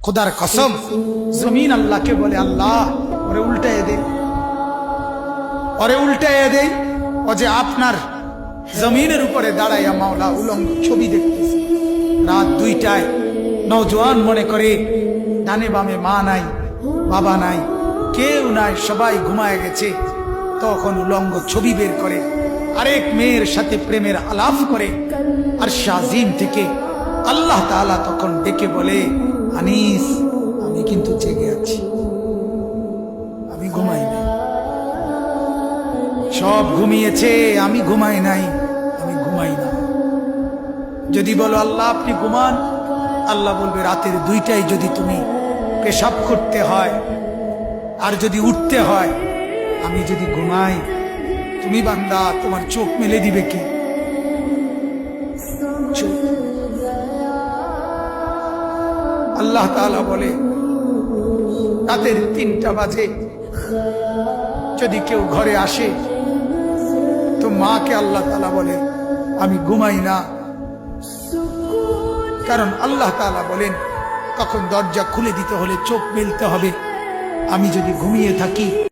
खुदार कसम जमीन अल्लाह के बोले अल्लाह और उल्टाए दे ও যে আপনার জমিনের উপরে দাঁড়াইয়া মাওলা উলঙ্গ ছবি দেখতেছে। রাত 2টায় নওজোয়ান মনে করে ডানে বামে মা নাই, বাবা নাই, কেউ নাই, সবাই ঘুমায় গেছে। তখন উলঙ্গ ছবি বের করে আরেক মেয়ের সাথে প্রেমের আলাপ করে। আর শাজিম থেকে আল্লাহ তাআলা তখন ডেকে বলে, আনিস আমি কিন্তু জেগে আছি, আমি ঘুমাই নাই। সব ঘুমিয়েছে, আমি ঘুমাই নাই, আমি ঘুমাই না। যদি বলো আল্লাহ আপনি ঘুমান, আল্লাহ বলবে রাতের 2টায় যদি তুমি পেশাব করতে হয় আর যদি উঠতে হয়, আমি যদি ঘুমাই, তুমি বান্দা তোমার চোখ মেলে দিবে কি? আল্লাহ তাআলা বলে রাতের 3টা বাজে যদি কেউ ঘরে আসে তো মাকে আল্লাহ তাআলা বলে আমি ঘুমাই না। কারণ আল্লাহ তাআলা বলেন তখন দরজা খুলে দিতে হলে চোখ মেলতে হবে। আমি যদি ঘুমিয়ে থাকি